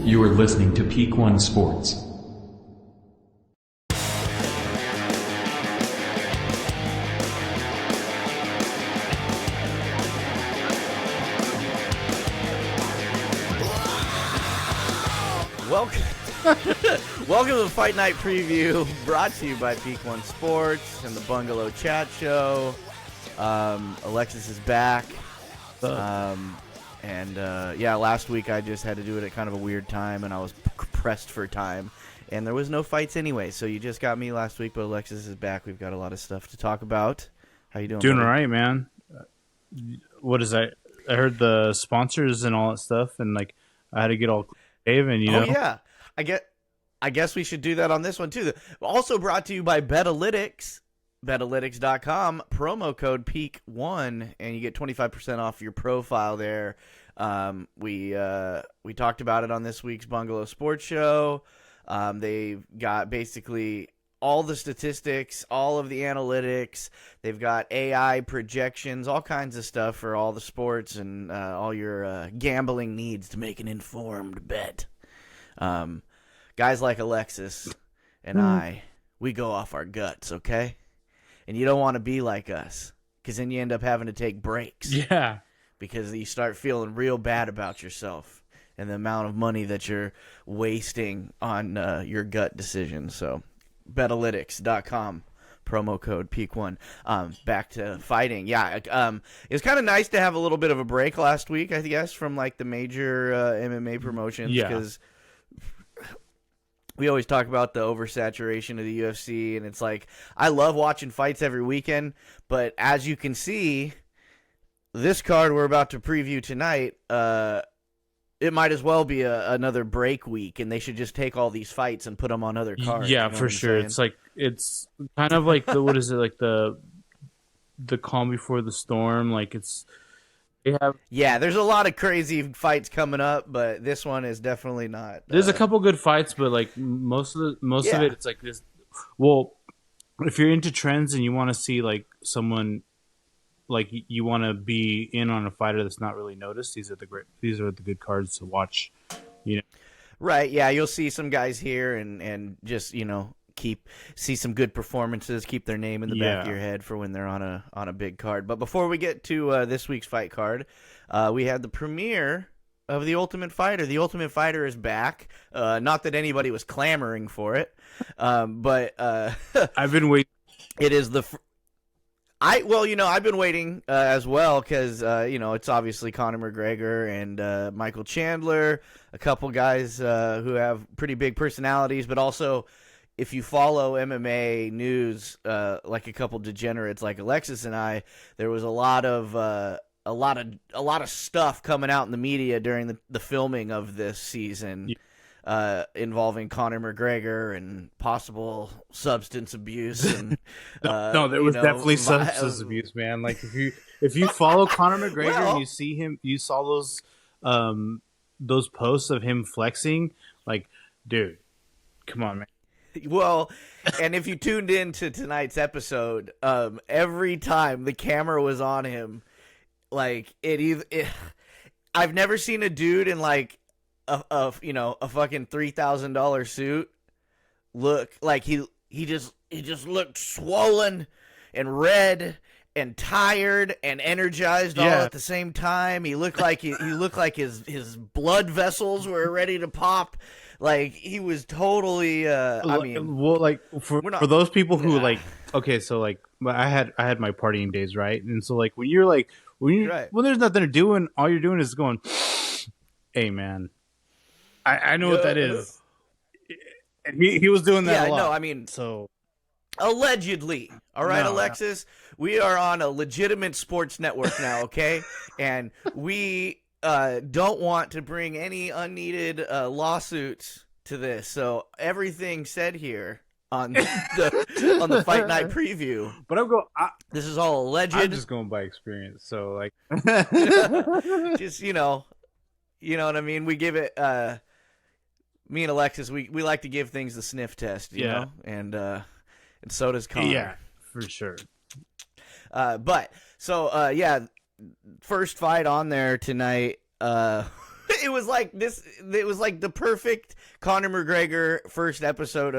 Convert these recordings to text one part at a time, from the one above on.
You are listening to Peak One Sports. Welcome to the Fight Night Preview, brought to you by Peak One Sports and the Bungalow Chat Show. Alexis is back. Last week I just had to do it at kind of a weird time, and I was pressed for time. And there was no fights anyway, so you just got me last week, but Alexis is back. We've got a lot of stuff to talk about. How you doing? Doing all buddy? right, man. What is that? I heard the sponsors and all that stuff, and like I had to get all David, you know. Oh yeah, I guess we should do that on this one too. Also brought to you by Betalytics. Betalytics.com, promo code PEAK1, and you get 25% off your profile there. We talked about it on this week's Bungalow Sports Show. They've got basically all the statistics, all of the analytics. They've got AI projections, all kinds of stuff for all the sports and all your gambling needs to make an informed bet. Guys like Alexis and I, we go off our guts, okay? And you don't want to be like us, because then you end up having to take breaks. Yeah. Because you start feeling real bad about yourself and the amount of money that you're wasting on your gut decisions. So, Betalytics.com, promo code PEAK1. Back to fighting. Yeah, it was kind of nice to have a little bit of a break last week, I guess, from like the major MMA promotions. Yeah. Because we always talk about the oversaturation of the UFC, and it's like, I love watching fights every weekend, but as you can see, this card we're about to preview tonight, it might as well be another break week, and they should just take all these fights and put them on other cards. Yeah, you know for sure. saying? It's kind of like the what is it, like the calm before the storm. Like Yeah, there's a lot of crazy fights coming up, but this one is definitely not. There's a couple good fights, but like most of it, it's like this. Well, if you're into trends and you want to see like someone, like you want to be in on a fighter that's not really noticed, these are the good cards to watch. You know, right? Yeah, you'll see some guys here and just see some good performances, keep their name in the back of your head for when they're on a big card. But before we get to this week's fight card, we had the premiere of The Ultimate Fighter. The Ultimate Fighter is back. Not that anybody was clamoring for it, but I've been waiting. It is I've been waiting as well because it's obviously Conor McGregor and Michael Chandler, a couple guys who have pretty big personalities, but also, if you follow MMA news, like a couple degenerates like Alexis and I, there was a lot of stuff coming out in the media during the filming of this season, involving Conor McGregor and possible substance abuse. And no, there was definitely substance abuse, man. Like if you follow Conor McGregor and you see him, you saw those posts of him flexing. Like, dude, come on, man. Well, and if you tuned in to tonight's episode, every time the camera was on him, like I've never seen a dude in like a fucking $3,000 suit look like he just looked swollen and red and tired and energized all at the same time. He looked like his blood vessels were ready to pop. Like, he was totally for those people who okay, so like I had my partying days, right? And so like when there's nothing to do and all you're doing is going, hey man, I know what that is. And he was doing that a lot. No, I mean, so allegedly. All right, No. Alexis, we are on a legitimate sports network now, okay? And we don't want to bring any unneeded lawsuits to this. So everything said here on the Fight Night Preview. But this is all alleged. I'm just going by experience. So like, just you know what I mean. We give it. Me and Alexis, we like to give things the sniff test, you know, and so does Connor. Yeah, for sure. First fight on there tonight. It was like this. It was like the perfect Conor McGregor first episode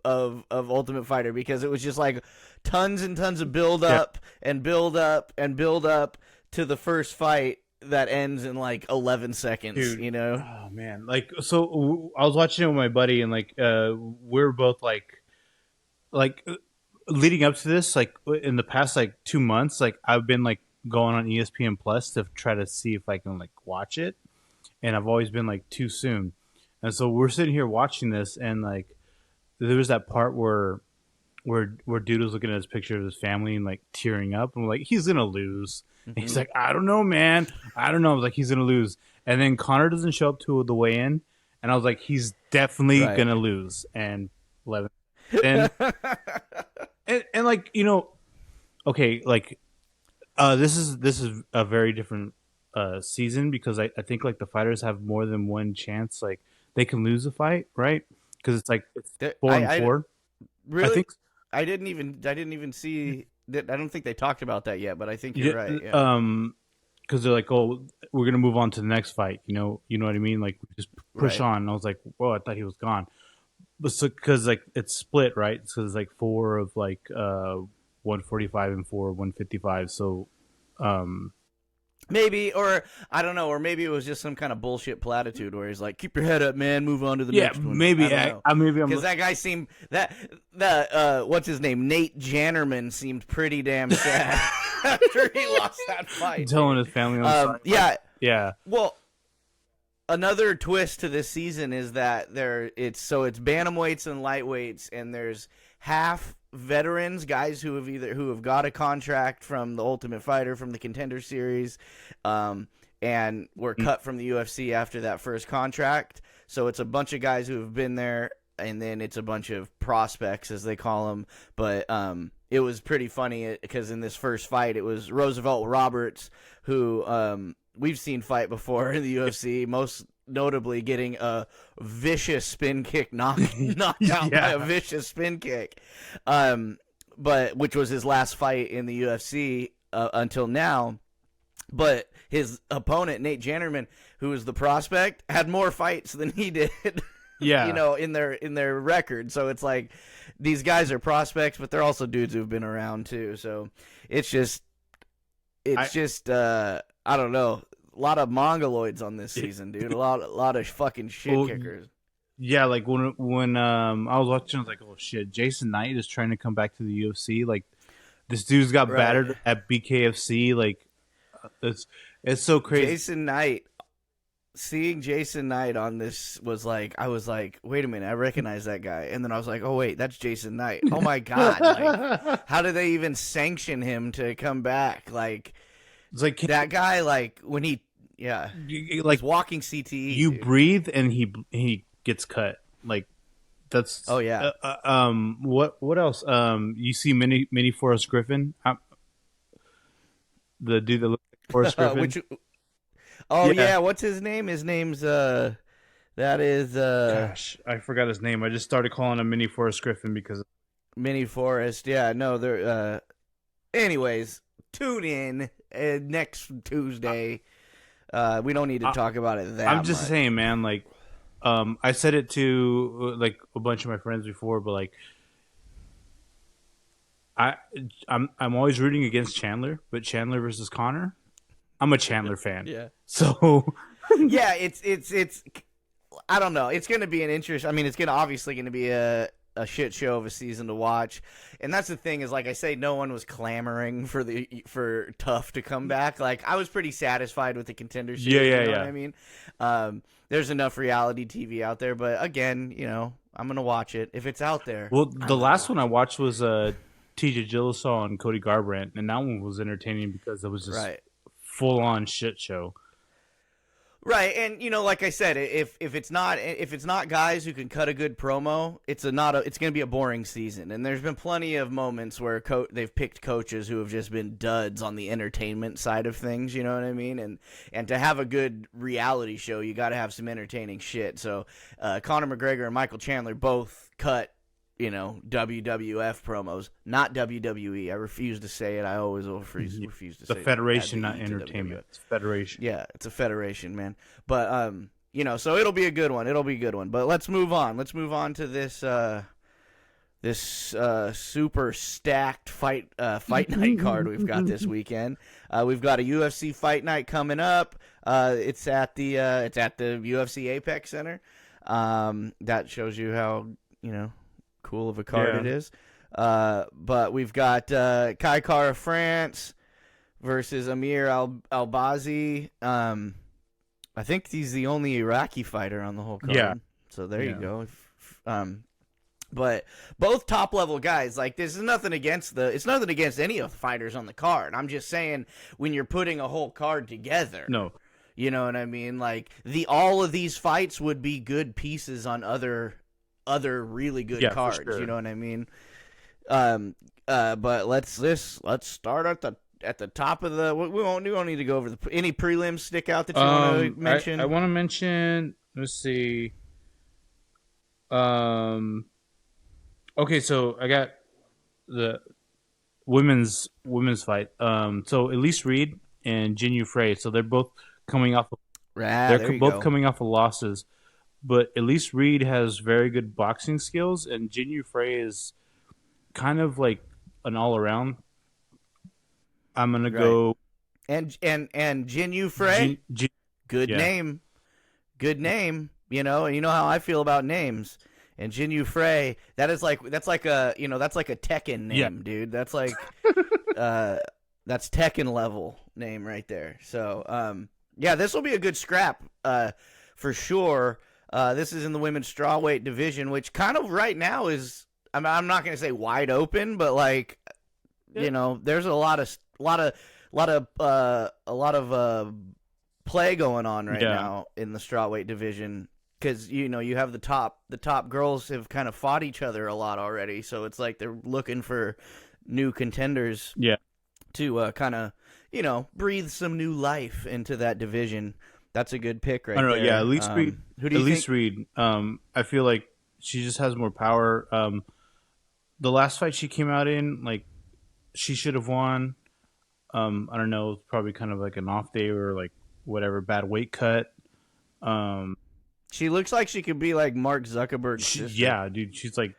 of Ultimate Fighter, because it was just like tons and tons of build up and build up and build up to the first fight that ends in like 11 seconds. Dude, you know? Oh man, like so I was watching it with my buddy, and like we're both like leading up to this, like in the past like 2 months, like I've been like going on ESPN Plus to try to see if I can like watch it, and I've always been like too soon. And so we're sitting here watching this, and like there was that part where dude was looking at his picture of his family and like tearing up, and we're like, he's gonna lose. And he's like, I don't know, man. I don't know. I was like, he's gonna lose. And then Connor doesn't show up to the weigh-in, and I was like, he's definitely gonna lose. And 11, and and like, you know, okay, like this is a very different season, because I think like the fighters have more than one chance. Like they can lose a fight, right? Because it's like it's 4-4. Really? I didn't even see that. I don't think they talked about that yet, but I think you're right. Yeah. Because they're like, oh, we're gonna move on to the next fight. You know what I mean? Like just push on. And I was like, whoa, I thought he was gone. But so because like it's split, right? So there's like 4 of like 145 and 4 of 155. So maybe, or I don't know, or maybe it was just some kind of bullshit platitude where he's like, "Keep your head up, man. Move on to the next one." Maybe maybe because that guy seemed that what's his name, Nate Jannerman, seemed pretty damn sad after he lost that fight. Telling his family on the side. Yeah. Well, another twist to this season is that it's bantamweights and lightweights, and there's half veterans, guys who have got a contract from the Ultimate Fighter, from the Contender Series, and were cut from the UFC after that first contract. So it's a bunch of guys who have been there, and then it's a bunch of prospects, as they call them. But it was pretty funny because in this first fight, it was Roosevelt Roberts, who we've seen fight before in the UFC, most notably getting a vicious spin kick knocked out by a vicious spin kick, but which was his last fight in the UFC until now. But his opponent, Nate Jannerman, who was the prospect, had more fights than he did. Yeah, you know, in their record. So it's like these guys are prospects, but they're also dudes who've been around too. So it's just I don't know. A lot of mongoloids on this season, dude. A lot of fucking shit kickers. Yeah, like when I was watching, I was like, oh shit, Jason Knight is trying to come back to the UFC. Like this dude's got battered at BKFC. Like it's so crazy. Jason Knight. Seeing Jason Knight on this was like, I was like, wait a minute, I recognize that guy. And then I was like, oh wait, that's Jason Knight. Oh my God. Like, how did they even sanction him to come back? Like, it's like that guy, like when he, like walking CTE. You breathe and he gets cut. Like that's. Oh yeah. What else? You see Mini Forrest Griffin, the dude that looks like Forrest Griffin. What's his name? His name's that is gosh, I forgot his name. I just started calling him Mini Forrest Griffin because Mini Forrest. Yeah, no, they're anyways, tune in next Tuesday. We don't need to talk about it that I'm just much. saying, man, like I said it to like a bunch of my friends before, but like I'm always rooting against Chandler, but Chandler versus Connor, I'm a Chandler fan. Yeah. So yeah, it's I don't know. It's going to be an interest. I mean, it's obviously going to be a shit show of a season to watch. And that's the thing is, like I say, no one was clamoring for Tough to come back. Like, I was pretty satisfied with the Contender Series. You know what I mean? There's enough reality TV out there, but again, you know, I'm going to watch it if it's out there. Well, the last one I watched was TJ Dillashaw and Cody Garbrandt, and that one was entertaining because it was just full on shit show. Right, and you know, like I said, if it's not guys who can cut a good promo, it's going to be a boring season. And there's been plenty of moments where they've picked coaches who have just been duds on the entertainment side of things. You know what I mean? And to have a good reality show, you got to have some entertaining shit. So Conor McGregor and Michael Chandler both cut WWF promos, not WWE. I refuse to say it. I always refuse to say the Federation, not WE to entertainment. WWF. It's Federation. Yeah, it's a federation, man. But so it'll be a good one. It'll be a good one. But let's move on. Let's move on to this super stacked fight night card we've got this weekend. We've got a UFC fight night coming up. It's at the UFC Apex Center. That shows you how cool of a card it is. But we've got Kai Kara France versus Amir Albazi. I think he's the only Iraqi fighter on the whole card. Yeah. So there you go. But both top level guys. Like, this is nothing against it's nothing against any of the fighters on the card. I'm just saying, when you're putting a whole card together. No. You know what I mean? Like, all of these fights would be good pieces on other really good cards. Sure. You know what I mean? But let's start at the top of the. We won't need to go over any prelims stick out that you want to mention. I want to mention. Let's see. Okay, so I got the women's fight. So Elise Reed and Jin Frey. So they're both coming off. Coming off of losses, but Elise Reed has very good boxing skills, and Jin Frey is kind of like an all around. I'm gonna go. And Jin Frey, good name. And you know how I feel about names. And Jin Frey, that's like a Tekken name, dude. That's like that's Tekken level name right there. So this will be a good scrap for sure. This is in the women's strawweight division, which kind of right now is I'm not going to say wide open, but like there's a lot of play going on right now in the strawweight division. Because you have the top girls have kind of fought each other a lot already, so it's like they're looking for new contenders. Yeah. To kind of breathe some new life into that division. That's a good pick right there. Yeah, Elise Reed. Who do you think? Reed. I feel like she just has more power. The last fight she came out in, like, she should have won. I don't know, probably kind of like an off day or like whatever, bad weight cut. She looks like she could be like Mark Zuckerberg's sister. Yeah, dude. She's like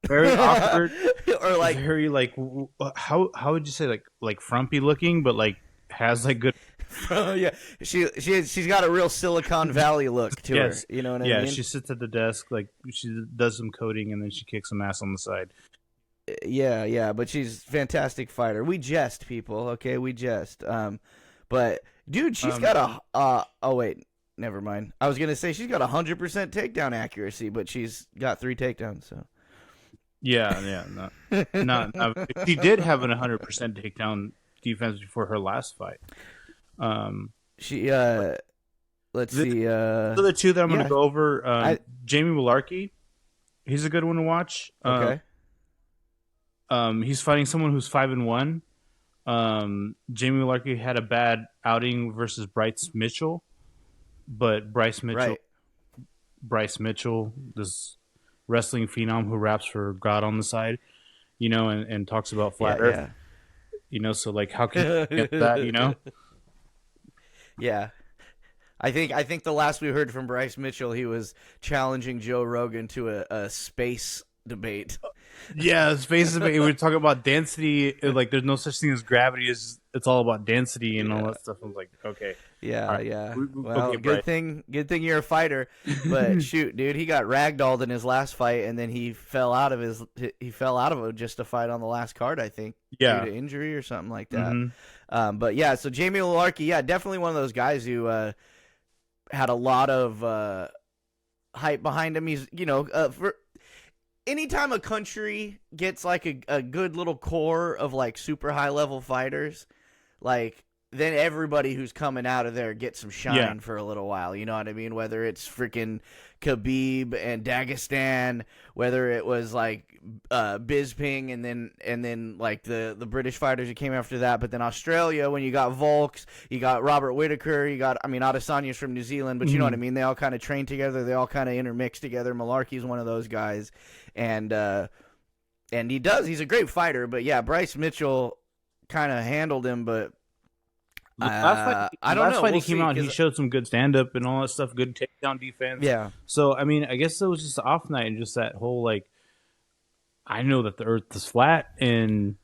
very awkward, or like very like how would you say like frumpy looking, but like has like good. Yeah, she's got a real Silicon Valley look to her. You know what I mean? Yeah, she sits at the desk, like she does some coding, and then she kicks some ass on the side. Yeah, but she's a fantastic fighter. We jest, people. Okay, we jest. But dude, she's got a. Oh wait. Never mind. I was gonna say she's got 100% takedown accuracy, but she's got 3 takedowns. So. Yeah, not. She did have an 100% takedown defense before her last fight. Let's see. The two that I'm gonna go over. Jamie Mullarkey, he's a good one to watch. Okay. He's fighting someone who's 5-1. Jamie Mullarkey had a bad outing versus Bryce Mitchell. But Bryce Mitchell, this wrestling phenom who raps for God on the side, and talks about flat Earth, so like how can you get that, Yeah, I think the last we heard from Bryce Mitchell, he was challenging Joe Rogan to a space debate. Yeah, space debate. We were talking about density, like there's no such thing as gravity. It's all about density and all that stuff. I was like, okay. Yeah, right. yeah. Well, good thing you're a fighter. But shoot, dude, he got ragdolled in his last fight, and then he fell out of it just to fight on the last card, I think, due to injury or something like that. Mm-hmm. But yeah, so Jamie Mullarkey, definitely one of those guys who had a lot of hype behind him. He's for anytime a country gets like a good little core of like super high level fighters, like then everybody who's coming out of there gets some shine for a little while. You know what I mean? Whether it's freaking Khabib and Dagestan, whether it was like Bisping, and then like the British fighters who came after that. But then Australia, when you got Volks, you got Robert Whittaker, you got Adesanya's from New Zealand, but you know what I mean? They all kind of train together, they all kind of intermix together. Malarkey's one of those guys, and he's a great fighter. But yeah, Bryce Mitchell kind of handled him, but I don't know. Last fight he came out, he showed some good stand-up and all that stuff, good takedown defense. Yeah. So, I mean, I guess it was just an off night and just that whole, like, I know that the earth is flat and,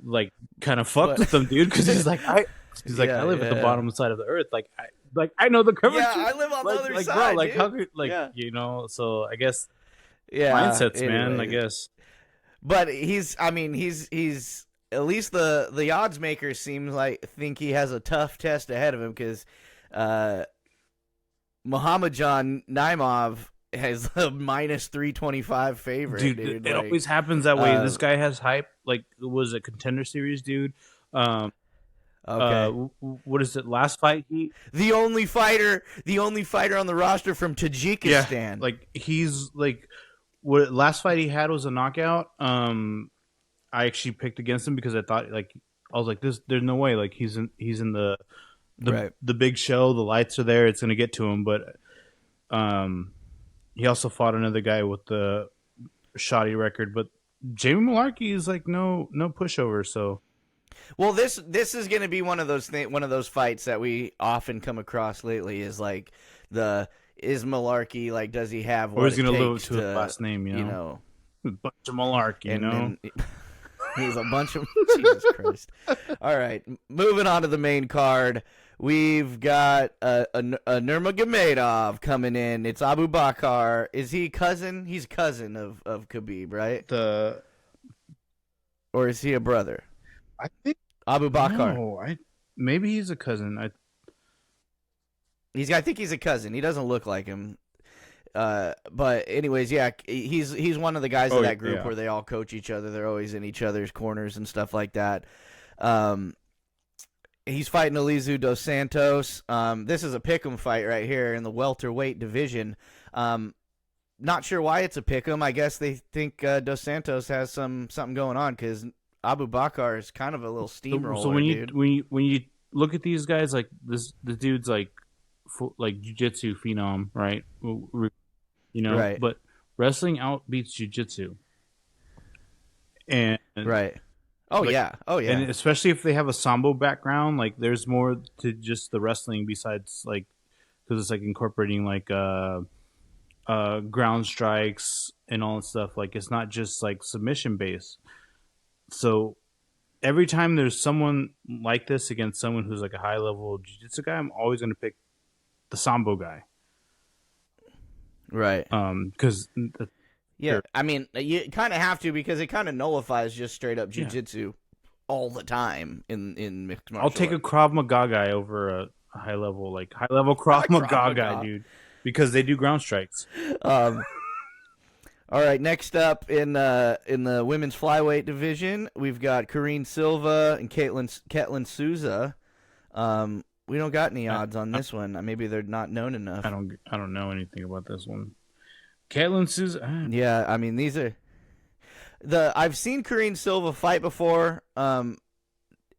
like, kind of fucked with him, dude, because he's like, I live at the bottom side of the earth. I know the curvature. Yeah, I live on the other side, bro, like, dude. how could, you know, so I guess mindsets, man, I guess. But he's at least the odds makers think he has a tough test ahead of him, because Muhammadjan Naimov has a minus 325 favorite. Dude, it always happens that way. This guy has hype. Like, it was a Contender Series, dude. Okay. What is it? Last fight, the only fighter on the roster from Tajikistan. Yeah, like he's like, what last fight he had was a knockout. I actually picked against him because I thought, like, I was like, there's no way, like, he's in the big show, the lights are there, it's gonna get to him. But he also fought another guy with the shoddy record. But Jamie Malarkey is like no pushover. So, well, this is gonna be one of those fights that we often come across lately. Is like is Malarkey, like, does he have what or he's gonna it live takes to his last name? You know? A bunch of Malarkey, you know. He's a bunch of Jesus Christ. All right, moving on to the main card. We've got a Nurmagomedov coming in. It's Abu Bakar. Is he cousin? He's cousin of Khabib, right? Or is he a brother? I think Abu Bakar. No, maybe he's a cousin. I think he's a cousin. He doesn't look like him. But anyways, yeah, he's one of the guys of that group where they all coach each other. They're always in each other's corners and stuff like that. He's fighting Elizu dos Santos. This is a pick'em fight right here in the welterweight division. Not sure why it's a pick'em. I guess they think dos Santos has something going on, because Abu Bakar is kind of a little steamroller. So when you look at these guys, like the dude's like jiu-jitsu phenom, right? You know, right. But wrestling outbeats jiu-jitsu. And right. Oh, yeah. And especially if they have a sambo background, like, there's more to just the wrestling besides, like, because it's like incorporating like ground strikes and all that stuff. Like, it's not just like submission based. So every time there's someone like this against someone who's like a high level jiu-jitsu guy, I'm always going to pick the sambo guy. Right. Because yeah, I mean, you kind of have to, because it kind of nullifies just straight up jiu-jitsu all the time in mixed martial I'll take a Krav Maga guy over a high level Krav Maga guy, dude, because they do ground strikes. All right, next up in the women's flyweight division, we've got Karine Silva and Ketlin Souza. We don't got any odds on this one. Maybe they're not known enough. I don't know anything about this one. Ketlin Souza. Yeah, I mean, these are I've seen Karine Silva fight before.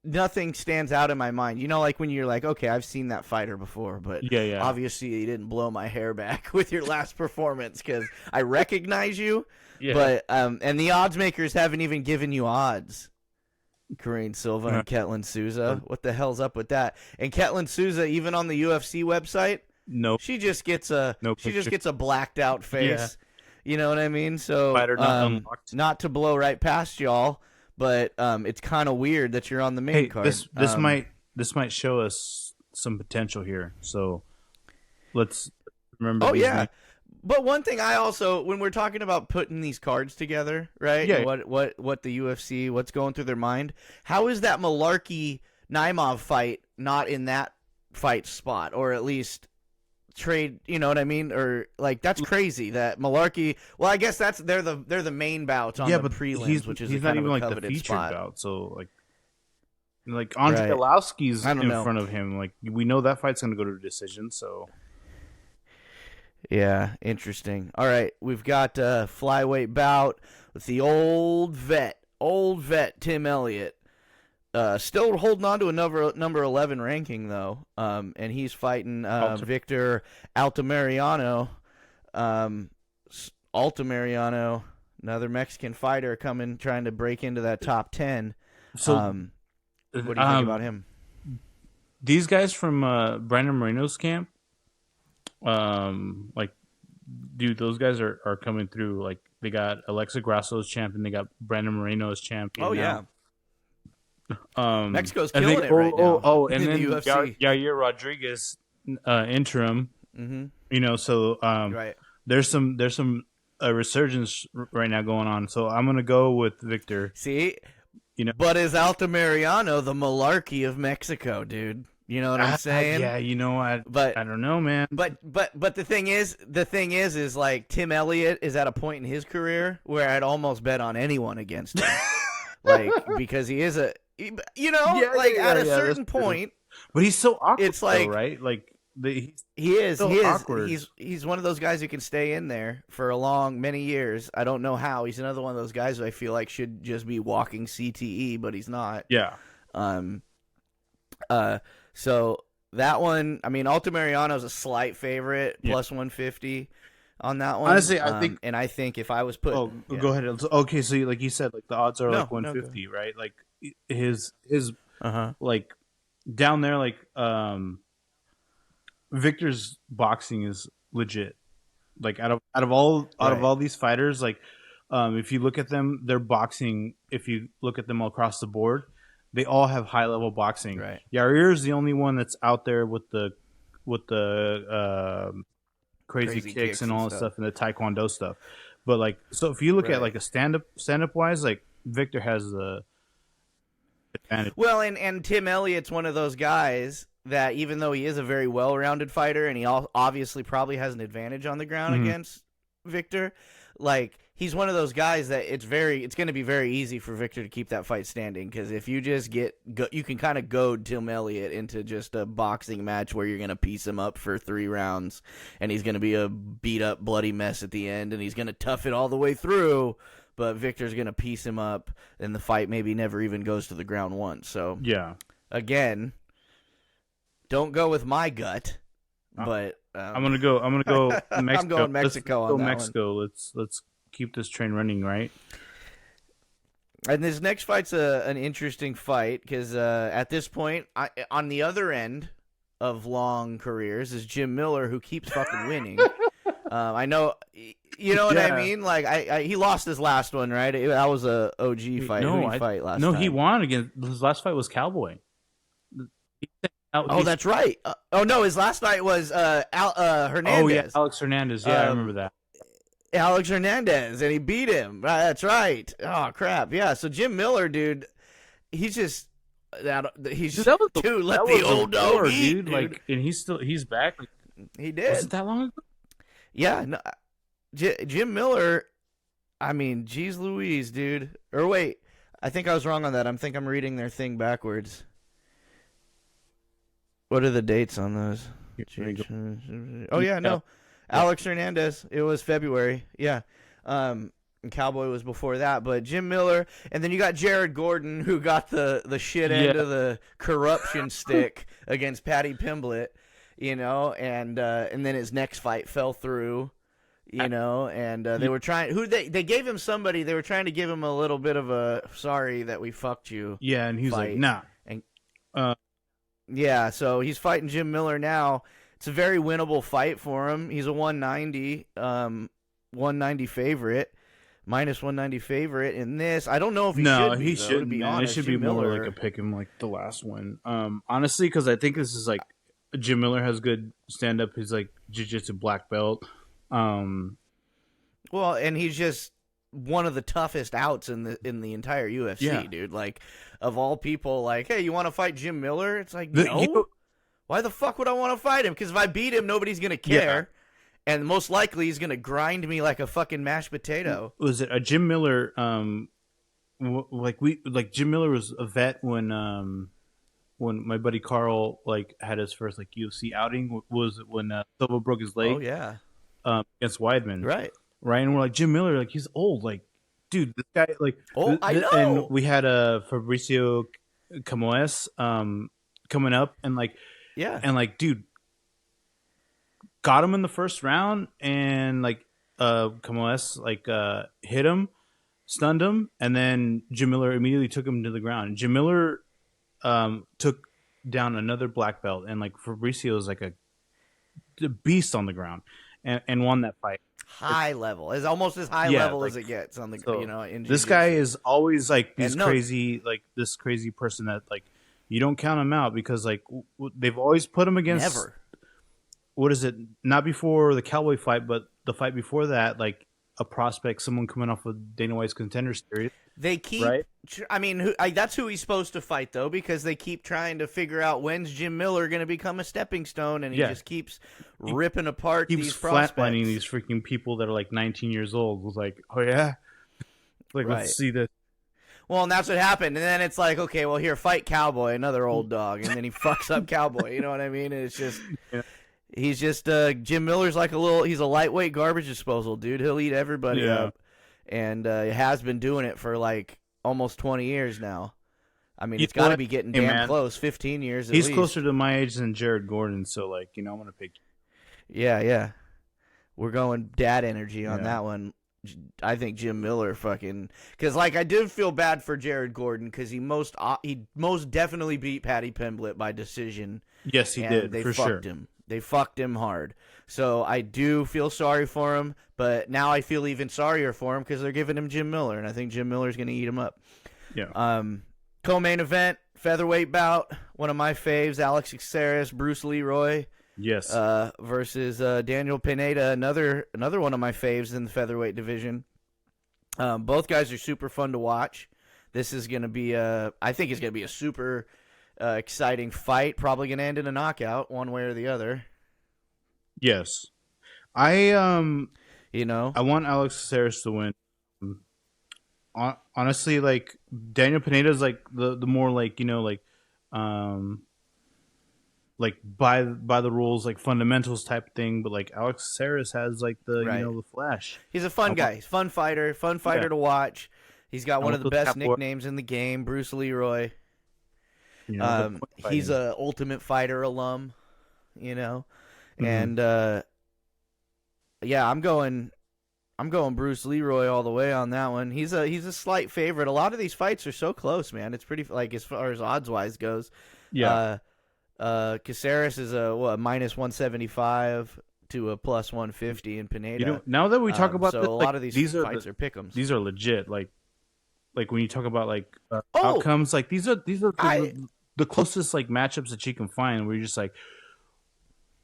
Nothing stands out in my mind. You know, like when you're like, okay, I've seen that fighter before, but obviously you didn't blow my hair back with your last performance, because I recognize you. Yeah. But and the odds makers haven't even given you odds. Karine Silva and Ketlin Souza. What the hell's up with that? And Ketlin Souza, even on the UFC website, she just gets a blacked out face. Yeah. You know what I mean? So not to blow right past y'all, but it's kind of weird that you're on the main card. This might show us some potential here. So let's remember. Oh yeah. But one thing I also, when we're talking about putting these cards together, right? Yeah. What the UFC, what's going through their mind? How is that Malarkey Naimov fight not in that fight spot, or at least trade? You know what I mean? Or like, that's crazy that Malarkey. Well, I guess they're the main bouts on the prelims, which is he's not even like the featured bout. So like, Like Andre Arlovski's in know. front of him. Like we know that fight's gonna go to a decision. So yeah, interesting. All right, we've got a flyweight bout with the old vet Tim Elliott. Still holding on to a number 11 ranking though, and he's fighting Victor Altamirano. Altamirano, another Mexican fighter trying to break into that top 10. So, what do you think about him? These guys from Brandon Moreno's camp, like, dude, those guys are coming through. Like, they got Alexa Grasso's champion, they got Brandon Moreno's champion. Oh yeah. Mexico's and killing it right now. And then the UFC. Yair Rodriguez, interim. Mm-hmm. You know, so right. There's some resurgence right now going on. So I'm gonna go with Victor. See, you know, but is Altamirano the malarkey of Mexico, dude? You know what I'm saying? Yeah, you know, I don't know, man. But the thing is like Tim Elliott is at a point in his career where I'd almost bet on anyone against him, like because he is at a certain point. But he's so awkward. It's like, though, right? Like he is awkward. He's one of those guys who can stay in there for many years. I don't know how. He's another one of those guys who I feel like should just be walking CTE, but he's not. Yeah. So that one, I mean, Altamirano's a slight favorite, plus 150 on that one. Honestly, I think if I was put, go ahead. Okay, so like you said, like the odds are like 150, right? Like his like down there, like Victor's boxing is legit. Like out of all these fighters, like if you look at them, their boxing. If you look at them all across the board, they all have high level boxing. Right. Yair is the only one that's out there with the crazy kicks and all that stuff and the taekwondo stuff. But like, so if you look at like a stand up wise, like Victor has the advantage. Well, and Tim Elliott's one of those guys that even though he is a very well-rounded fighter and he obviously probably has an advantage on the ground against Victor, like he's one of those guys that it's going to be very easy for Victor to keep that fight standing, because if you just you can kind of goad Tim Elliott into just a boxing match where you're going to piece him up for 3 rounds and he's going to be a beat up bloody mess at the end and he's going to tough it all the way through, but Victor's going to piece him up and the fight maybe never even goes to the ground once. So yeah, again, don't go with my gut, but I'm gonna go Mexico. I'm going Mexico on that Mexico. one. Let's keep this train running, right? And this next fight's an interesting fight because at this point, on the other end of long careers is Jim Miller, who keeps fucking winning. I know, you know what I mean. Like he lost his last one, right? That was a OG fight. No, he won again. His last fight was Cowboy. That's right. His last night was Hernandez. Oh yeah, Alex Hernandez. Yeah, I remember that. Alex Hernandez, and he beat him. That's right. Oh crap! Yeah. So Jim Miller, dude, he's just let the old dog eat, dude. Like, and he's back. He did. Was it that long ago? Yeah. No, Jim Miller. I mean, geez Louise, dude. Or wait, I think I was wrong on that. I'm reading their thing backwards. What are the dates on those? Oh yeah, no. Alex Hernandez. It was February. Yeah. And Cowboy was before that, but Jim Miller, and then you got Jared Gordon, who got the shit end of the corruption stick against Patty Pimblett, you know, and then his next fight fell through, you know, and they were trying they gave him somebody, they were trying to give him a little bit of a sorry that we fucked you. Yeah, and he's like, nah. And yeah, so he's fighting Jim Miller now. It's a very winnable fight for him. He's a 190 favorite, minus 190 favorite in this. I don't know if he should be. He shouldn't. To be honest, it should be more like a pick him like the last one. Honestly, because I think this is like Jim Miller has good stand up. He's like jiu-jitsu black belt. Well, and he's just one of the toughest outs in the entire UFC, dude. Like, of all people, like, hey, you want to fight Jim Miller? It's like, no. Why the fuck would I want to fight him? Because if I beat him, nobody's gonna care, and most likely he's gonna grind me like a fucking mashed potato. Was it a Jim Miller? Jim Miller was a vet when when my buddy Carl like had his first like UFC outing was when Silva broke his leg. Oh yeah, against Weidman. right. And we're like Jim Miller, like he's old, like dude, this guy, like I know. And we had Fabricio Camoes coming up, and like dude, got him in the first round, and like Camoes like hit him, stunned him, and then Jim Miller immediately took him to the ground. Jim Miller took down another black belt, and like Fabricio is like a beast on the ground, and won that fight. High level is almost as high level like, as it gets on the in this guy is always like these crazy like this crazy person that like you don't count him out because like they've always put him against never. What is it? Not before the Cowboy fight, but the fight before that, like a prospect, someone coming off of Dana White's Contender Series. They keep. Right? I mean, that's who he's supposed to fight though, because they keep trying to figure out when's Jim Miller going to become a stepping stone, and he just keeps ripping apart these prospects. Flatlining these freaking people that are like 19 years old. Was like, oh yeah, like let's see this. Well, and that's what happened, and then it's like, okay, well here, fight Cowboy, another old dog, and then he fucks up Cowboy. You know what I mean? And it's just. Yeah. He's just Jim Miller's like he's a lightweight garbage disposal, dude. He'll eat everybody up, and has been doing it for like almost 20 years now. I mean, it's got to be getting damn close, 15 years at least. He's closer to my age than Jared Gordon, so like, I'm gonna pick. Yeah, we're going dad energy on that one. I think Jim Miller fucking because like I did feel bad for Jared Gordon because he most definitely beat Paddy Pimblett by decision. Yes, he did. They for fucked sure. him. They fucked him hard. So I do feel sorry for him, but now I feel even sorrier for him because they're giving him Jim Miller, and I think Jim Miller's going to eat him up. Yeah. Co-main event, featherweight bout, one of my faves, Alex Caceres, Bruce Leroy. Yes. Versus Daniel Pineda, another one of my faves in the featherweight division. Both guys are super fun to watch. This is going to be I think it's going to be a super exciting fight. Probably going to end in a knockout, one way or the other. Yes, I want Alex Caceres to win. Honestly, like Daniel Pineda is like the more like like by the rules, like fundamentals type thing. But like Alex Caceres has like the the flash. He's a fun guy. He's fun fighter to watch. He's got one of the best nicknames in the game, Bruce Leroy. He's a Ultimate Fighter alum, and I'm going Bruce Leroy all the way on that one. He's a slight favorite. A lot of these fights are so close, man. It's pretty like as far as odds wise goes. Yeah. Caceres is a minus 175 to a plus 150 in Pineda. Now that we talk about so this, a lot of these fights are pick'ems. These are legit. Like when you talk about like outcomes, like these are the closest like matchups that you can find. Where you're just like,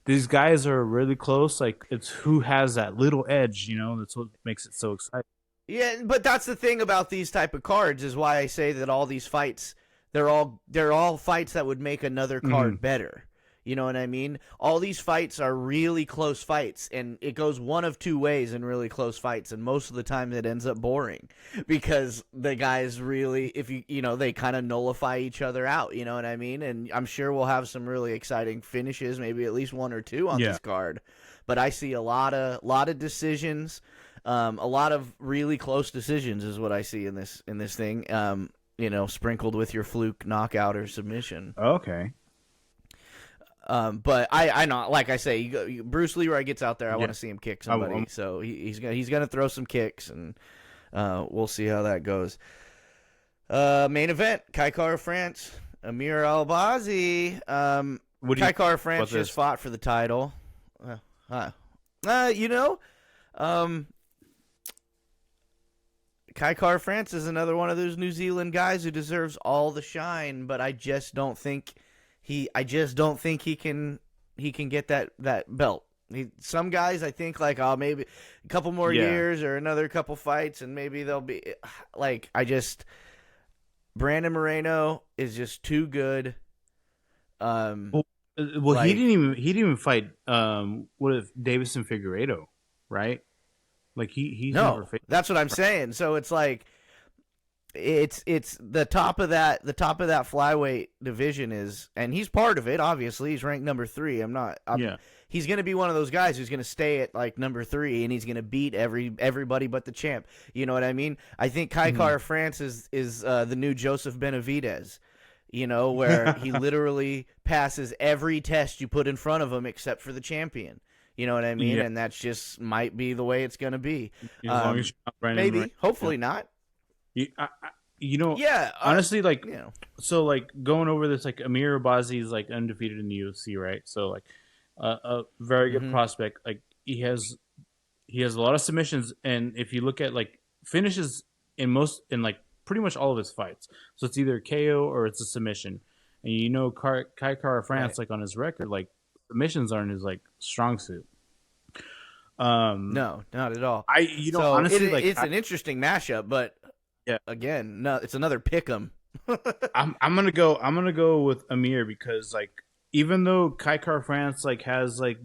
these guys are really close. Like it's who has that little edge. That's what makes it so exciting. Yeah, but that's the thing about these type of cards is why I say that all these fights. They're all fights that would make another card better. You know what I mean? All these fights are really close fights, and it goes one of two ways in really close fights, and most of the time it ends up boring because the guys really, if they kind of nullify each other out. You know what I mean? And I'm sure we'll have some really exciting finishes, maybe at least one or two on this card. But I see a lot of decisions, a lot of really close decisions is what I see in this thing. Sprinkled with your fluke knockout or submission. Okay. But I know, like I say, Bruce Leroy gets out there. I want to see him kick somebody. So he's gonna throw some kicks, and we'll see how that goes. Main event: Kai Kara France, Amir Albazi. Kai Kara France just fought for the title. Kai Kara France is another one of those New Zealand guys who deserves all the shine, but I just don't think he can get that belt. Some guys I think like maybe a couple more years or another couple fights and maybe they'll be like Brandon Moreno is just too good. Well, he didn't even fight what if Davison Figueiredo, right? Like he's never that's what I'm saying. So it's like it's the top of that flyweight division is, and he's part of it. Obviously, he's ranked number 3. He's going to be one of those guys who's going to stay at like number 3, and he's going to beat everybody but the champ. You know what I mean? I think Kai Kara France is the new Joseph Benavidez. You know, where he literally passes every test you put in front of him except for the champion. You know what I mean? Yeah. And that's just might be the way it's going to be. As long as you're not maybe, hopefully not. Honestly, like, you know. So like going over this, like Amir Albazi is like undefeated in the UFC, right? So like a very good prospect. Like he has a lot of submissions, and if you look at like finishes in like pretty much all of his fights, so it's either KO or it's a submission. And you know, Kai Kara France, like on his record, like submissions aren't his like strong suit. No, not at all. Honestly, it's an interesting mashup, but yeah, again, no, it's another pick'em. I'm gonna go with Amir because like even though Kai Kara France like has like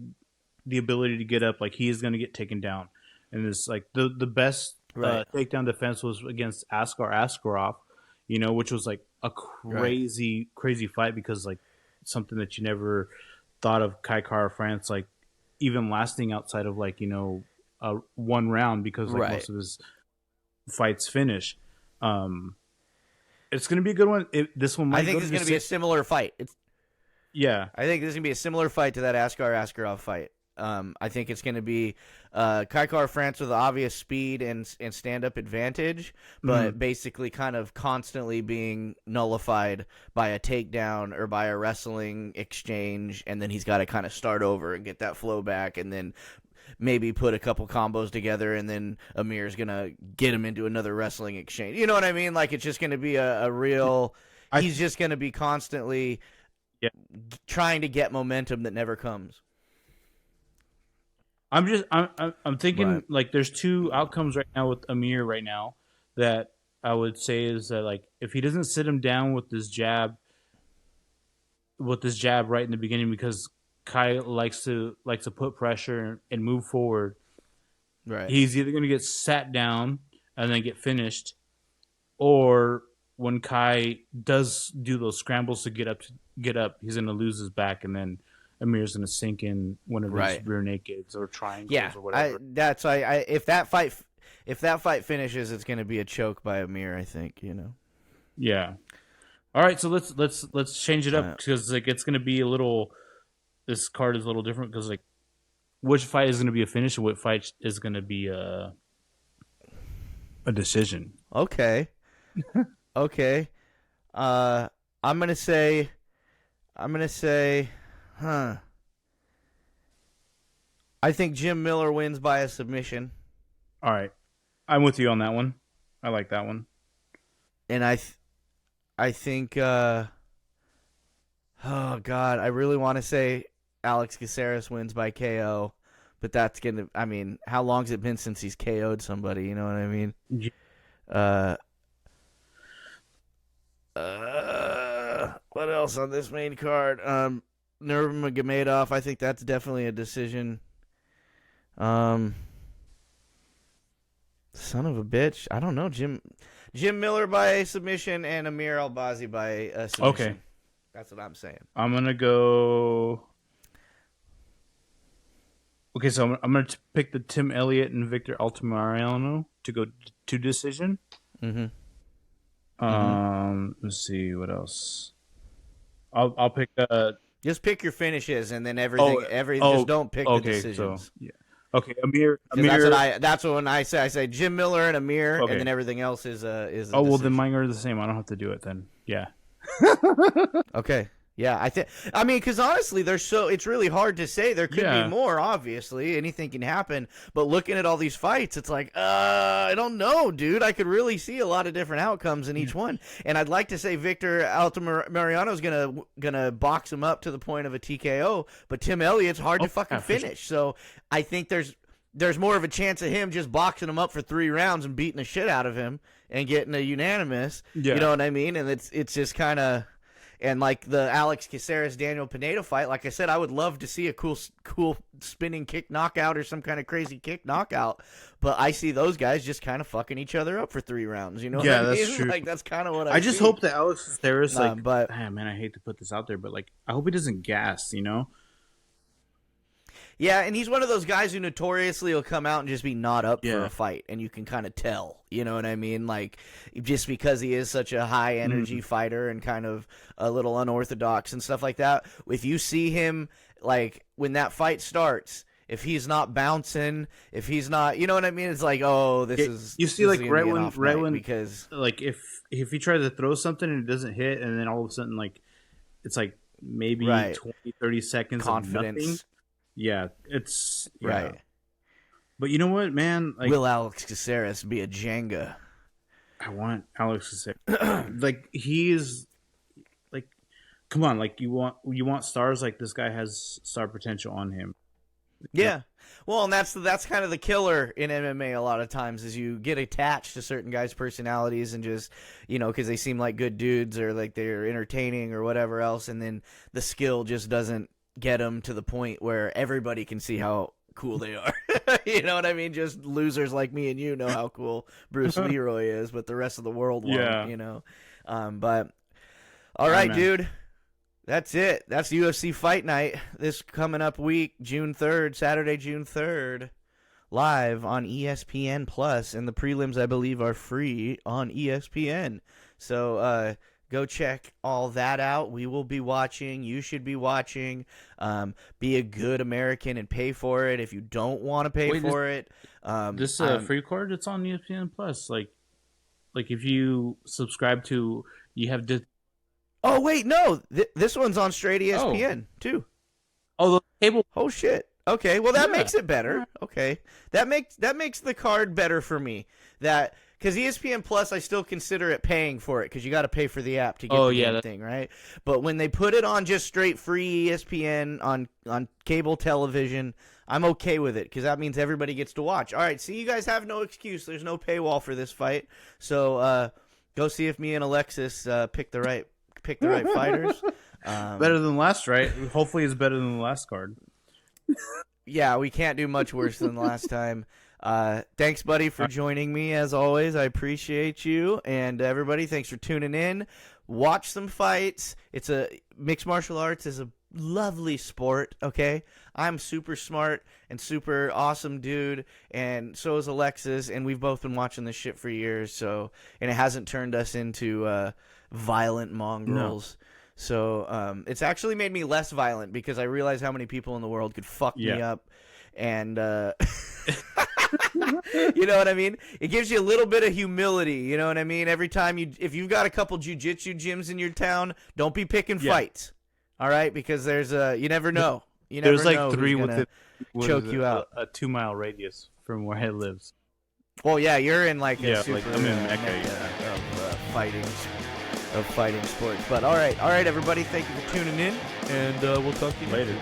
the ability to get up, like he is gonna get taken down, and it's like the best takedown defense was against Askar Askarov, you know, which was like a crazy fight because like something that you never thought of Kai Kara France like even lasting outside of like, you know, one round because like most of his fights finish. It's gonna be a good one. This one might. I think this is gonna be a similar fight. I think this is gonna be a similar fight to that Askar Askarov fight. I think it's going to be Kai Kara France with obvious speed and stand-up advantage, but basically kind of constantly being nullified by a takedown or by a wrestling exchange, and then he's got to kind of start over and get that flow back, and then maybe put a couple combos together, and then Amir's going to get him into another wrestling exchange. You know what I mean? Like, it's just going to be a real – he's just going to be constantly trying to get momentum that never comes. I'm thinking like there's two outcomes right now with Amir right now that I would say is that like if he doesn't sit him down with this jab right in the beginning, because Kai likes to put pressure and move forward. Right. He's either going to get sat down and then get finished, or when Kai does do those scrambles to get up, he's going to lose his back, and then Amir's going to sink in one of his rear nakeds or triangles or whatever. If that fight finishes, it's going to be a choke by Amir, I think, you know. Yeah. All right, so let's change it up because like it's going to be a little. This card is a little different because like, which fight is going to be a finish and what fight is going to be a decision. Okay. Okay. I'm gonna say. I think Jim Miller wins by a submission. All right. I'm with you on that one. I like that one. And I think oh God, I really want to say Alex Caceres wins by KO, but that's going to, I mean, how long's it been since he's KO'd somebody, you know what I mean? What else on this main card? Nurmagomedov, I think that's definitely a decision. Son of a bitch. I don't know. Jim Miller by submission and Amir Albazi by submission. Okay. That's what I'm saying. I'm going to go... Okay, so I'm going to pick the Tim Elliott and Victor Altamirano to go to decision. Mm-hmm. Let's see, what else? I'll pick... Just pick your finishes, and then everything. Just don't pick the decisions. So, yeah. Okay, Amir. That's what when I say Jim Miller and Amir, and then everything else is a well, decision. then mine are the same. I don't have to do it then. Yeah. Okay. Yeah, I mean, because honestly, it's really hard to say. There could be more. Obviously, anything can happen. But looking at all these fights, it's like, I don't know, dude. I could really see a lot of different outcomes in each one. And I'd like to say Victor Altamirano is gonna box him up to the point of a TKO. But Tim Elliott's hard to fucking finish. Sure. So I think there's more of a chance of him just boxing him up for 3 rounds and beating the shit out of him and getting a unanimous. Yeah. You know what I mean? And it's just kind of. And like the Alex Caceres Daniel Pineda fight, like I said, I would love to see a cool spinning kick knockout or some kind of crazy kick knockout. But I see those guys just kind of fucking each other up for 3 rounds. You know? Yeah, what I mean? that's true. Like that's kind of what I just see. hope that Alex Caceres, like, but man, I hate to put this out there, but like, I hope he doesn't gas. You know? Yeah, and he's one of those guys who notoriously will come out and just be not up for a fight, and you can kind of tell. You know what I mean? Like, just because he is such a high-energy fighter and kind of a little unorthodox and stuff like that, if you see him, like, when that fight starts, if he's not bouncing, if he's not, you know what I mean? It's like, oh, this is... You see, like, right when, because... Like, if he tries to throw something and it doesn't hit, and then all of a sudden, like, it's like maybe 20, 30 seconds confidence. Of nothing. Yeah, it's right. But you know what, man? Like, will Alex Caceres be a Jenga? I want Alex Caceres. Like, he is, like, come on, like, you want stars. Like, this guy has star potential on him. Yeah. Well, and that's kind of the killer in MMA a lot of times is you get attached to certain guys' personalities and just, you know, because they seem like good dudes or like they're entertaining or whatever else, and then the skill just doesn't get them to the point where everybody can see how cool they are. You know what I mean? Just losers like me and you know how cool Bruce Leroy is, but the rest of the world won't, you know. But all right, dude. That's it. That's UFC Fight Night this coming up week, June 3rd, Saturday, June 3rd, live on ESPN Plus, and the prelims I believe are free on ESPN. So go check all that out. We will be watching. You should be watching. Be a good American and pay for it. If you don't want to pay for it, this free card, it's on ESPN Plus. Like if you subscribe to, you have. Oh wait, no, this one's on straight ESPN too. Oh, the cable. Oh shit. Okay, well that makes it better. Okay, that makes the card better for me. That. Because ESPN Plus, I still consider it paying for it because you got to pay for the app to get the damn thing, right? But when they put it on just straight free ESPN on cable television, I'm okay with it because that means everybody gets to watch. All right, see, you guys have no excuse. There's no paywall for this fight, so go see if me and Alexis pick the right fighters. Better than last, right? Hopefully, it's better than the last card. Yeah, we can't do much worse than the last time. Thanks, buddy, for joining me, as always. I appreciate you. And everybody, thanks for tuning in. Watch some fights. Mixed martial arts is a lovely sport, okay? I'm super smart and super awesome dude, and so is Alexis, and we've both been watching this shit for years, and it hasn't turned us into violent mongrels. No. So it's actually made me less violent because I realize how many people in the world could fuck me up. And you know what I mean? It gives you a little bit of humility, you know what I mean? Every time if you've got a couple jiu-jitsu gyms in your town, don't be picking fights. All right? Because there's you never know. You never know. There's like 3 within choke you out. A 2-mile radius from where I live. Well, yeah, you're in like a super like I'm in Mecca of fighting sports. But all right, everybody, thank you for tuning in, and we'll talk to you later.